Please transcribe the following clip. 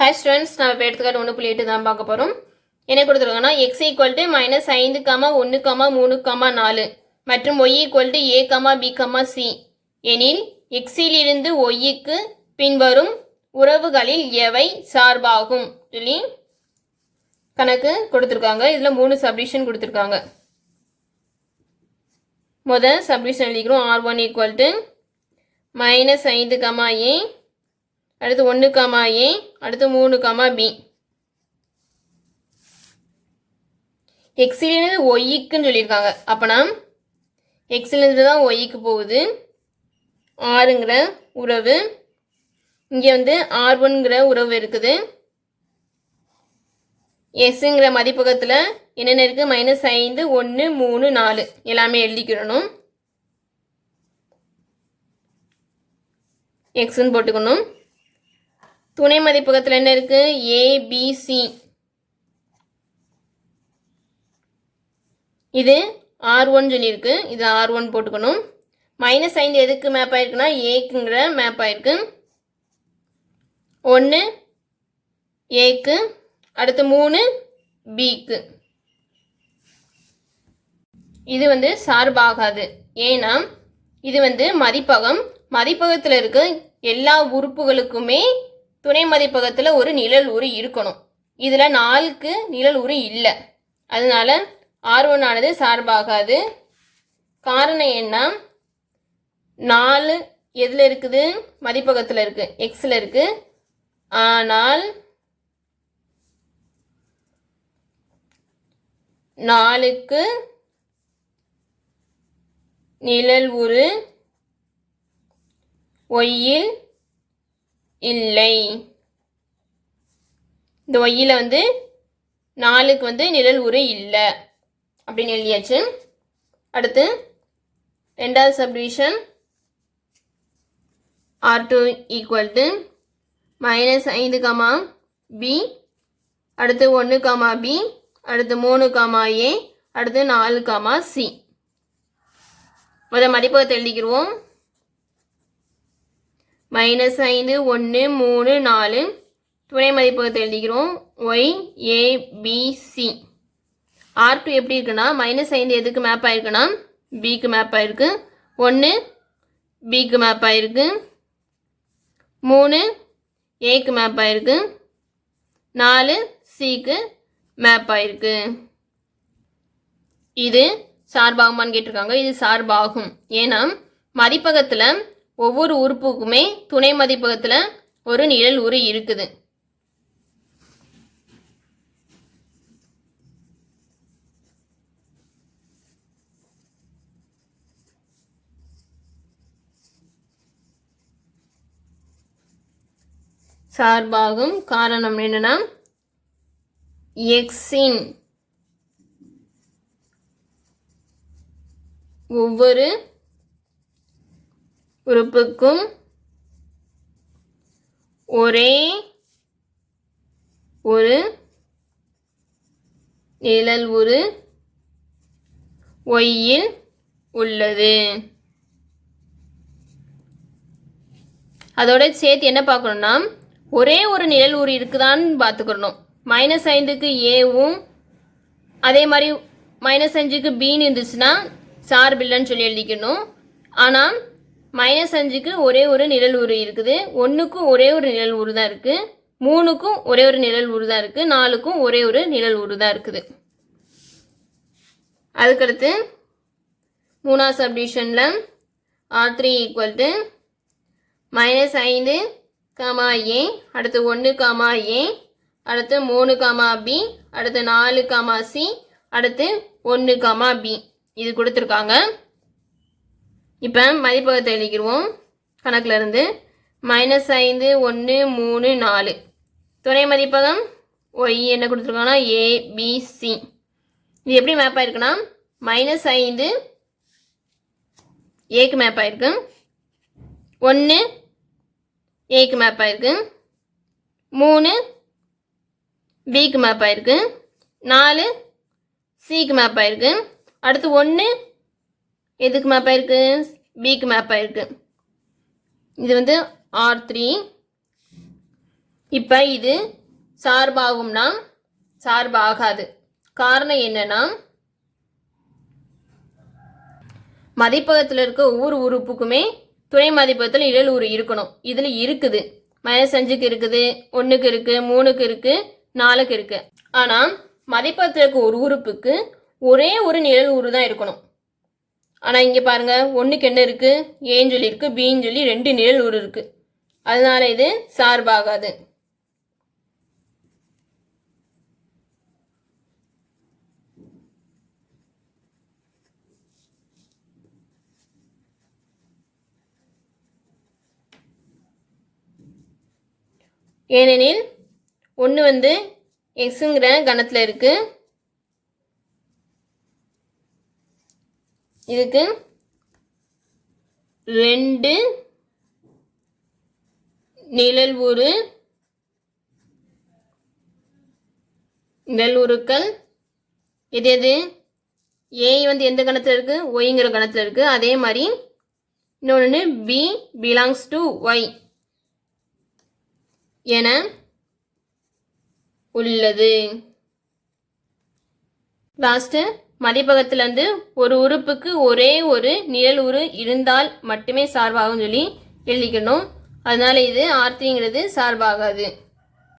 Hi students, நம்ம இப்போ எடுத்துக்காட்டு 1.8 தான் பார்க்க போகிறோம். என்ன கொடுத்துருக்காங்கன்னா x ஈக்குவல் டு -5,1,3,4 மற்றும் y ஈக்குவல் டு a,b,c எனில் எக்ஸிலிருந்து ஒய்க்கு பின்வரும் உறவுகளில் எவை சார்பாகும் சொல்லி கணக்கு கொடுத்துருக்காங்க. இதில் 3 சப்டிஷன் கொடுத்துருக்காங்க. முதல் சப்டிஷன் எழுதிக்கிறோம். r1 ஈக்குவல் டு -5,a அடுத்து 1,a அடுத்து 3,b. எக்ஸிலிருந்து ஒய்க்குன்னு சொல்லியிருக்காங்க. அப்போனா எக்ஸிலிருந்து தான் ஒய்க்கு போகுது ஆறுங்கிற உறவு. இங்கே வந்து r1ங்கிற உறவு இருக்குது. எஸ்ங்கிற மதிப்பகத்தில் என்னென்ன இருக்குது? -5, 1, 3, 4 எல்லாமே எழுதிக்கிறணும். எக்ஸ்ன்னு போட்டுக்கணும். துணை மதிப்பகத்தில் என்ன இருக்கு? ABC. இது R1 சொல்லியிருக்கு. இது R1 போட்டுக்கணும். -5 எதுக்கு மேப் ஆயிருக்குன்னா ஏக்குங்கிற மேப் ஆயிருக்கு. 1 ஏக்கு அடுத்து 3 பிக்கு. இது வந்து சார்பாகாது. ஏன்னா இது வந்து மதிப்பகத்தில் இருக்க எல்லா உறுப்புகளுக்குமே துணை மதிப்பகத்தில் ஒரு நிழல் உரு இருக்கணும். இதில் 4க்கு நிழல் உரு இல்லை. அதனால R1 ஆனது சார்பாகாது. காரணம் என்ன? 4 எதில் இருக்குது? மதிப்பகத்தில் இருக்குது, எக்ஸில் இருக்குது. ஆனால் 4க்கு நிழல் உரு ஒய்யில் இல்லை. இந்த ஒய்யில் வந்து 4க்கு வந்து நிழல் உரு இல்லை அப்படின்னு எழுதியாச்சு. அடுத்து ரெண்டாவது subdivision R2 equal to -5,b அடுத்து 1,b அடுத்து 3,a அடுத்து 4,c. முதல் மதிப்பகத்தை எழுதிக்கிடுவோம். -5, 1, 3, 4 துணை மதிப்பகத்தை எழுதிக்கிறோம். y a b c. R2 எப்படி இருக்குன்னா -5 எதுக்கு மேப் ஆயிருக்குன்னா பிக்கு மேப் ஆயிருக்கு. 1 பிக்கு மேப் ஆயிருக்கு. 3 ஏக்கு மேப் ஆயிருக்கு. 4 சிக்கு மேப் ஆயிருக்கு. இது சார்பாகுமான்னு கேட்டிருக்காங்க. இது சார்பாகும். ஏன்னா மதிப்பகத்தில் ஒவ்வொரு உறுப்புக்குமே துணை மதிப்பகத்தில் ஒரு நிழல் உரு இருக்குது. சார்பாகும் காரணம் என்னன்னா எக்ஸின் ஒவ்வொரு உறுப்புக்கும் ஒரே ஒரு நிழல் உரு ஒய்யில் உள்ளது. அதோட சேர்த்து என்ன பார்க்கணும்னா ஒரே ஒரு நிழல் உரு இருக்குதான்னு பார்த்துக்கணும். -5க்கு ஏவும் அதே மாதிரி -5க்கு பின்னு இருந்துச்சுன்னா சார்பில்லைன்னு சொல்லி எழுதிக்கணும். ஆனால் -5க்கு ஒரே ஒரு நிழல் உரு இருக்குது. 1க்கும் ஒரே ஒரு நிழல் உரு தான் இருக்குது. 3க்கும் ஒரே ஒரு நிழல் உரு தான் இருக்குது. 4க்கும் ஒரே ஒரு நிழல் உரு தான் இருக்குது. அதுக்கடுத்து மூணாவது சப்டிவிஷனில் R3 ஈக்குவல் டு -5, a அடுத்து 1,a அடுத்து 3,b அடுத்து 4,c அடுத்து 1,b இது கொடுத்துருக்காங்க. இப்போ மதிப்பகத்தை எழுதிக்கிடுவோம். கணக்கில் இருந்து -5, 1, 3, 4 துணை மதிப்பகம் ஒய் என்ன கொடுத்துருக்காங்கன்னா ABC. இது எப்படி மேப் ஆயிருக்குன்னா -5 ஏக்கு மேப் ஆயிருக்கு. 1 ஏக்கு மேப் ஆயிருக்கு. 3 பிக்கு மேப் ஆயிருக்கு. 4 சிக்கு மேப் ஆயிருக்கு. அடுத்து 1 எதுக்கு மேப் ஆயிருக்கு? பிக்கு மேப் ஆயிருக்கு. இது வந்து R3. இப்போ இது சார்பாகும்னா சார்பாகாது. காரணம் என்னன்னா மதிப்பகத்தில் இருக்க ஒவ்வொரு உறுப்புக்குமே துணை மதிப்பகத்தில் நிழல் உரு இருக்கணும். இதில் இருக்குது. -5க்கு இருக்குது, 1க்கு இருக்குது, 3க்கு இருக்குது, 4க்கு இருக்குது. ஆனால் மதிப்பகத்தில் இருக்க ஒரு உறுப்புக்கு ஒரே ஒரு நிழல் உரு தான் இருக்கணும். ஆனால் இங்கே பாருங்க, 1க்கு என்ன இருக்குது, ஏன்னு சொல்லி இருக்குது, பின்னு சொல்லி 2 நிழல் உரு இருக்குது. அதனால இது சார்பாகாது. ஏனெனில் 1 எக்ஸுங்கிற கணத்தில் இருக்கு. இதுக்கு 2 நிழல் உருக்கள். இது எது? ஏ எந்த கணத்தில் இருக்கு? ஒய்ங்கிற கணத்தில் இருக்கு. அதே மாதிரி இன்னொன்று பி பிலாங்ஸ் டு ஒய் என உள்ளது. லாஸ்ட் மதிப்பகத்திலிருந்து ஒரு உறுப்புக்கு ஒரே ஒரு நிழல் உரு இருந்தால் மட்டுமே சார்பாகும் சொல்லி எழுதிக்கணும். அதனால இது R3ங்கிறது சார்பாகாது.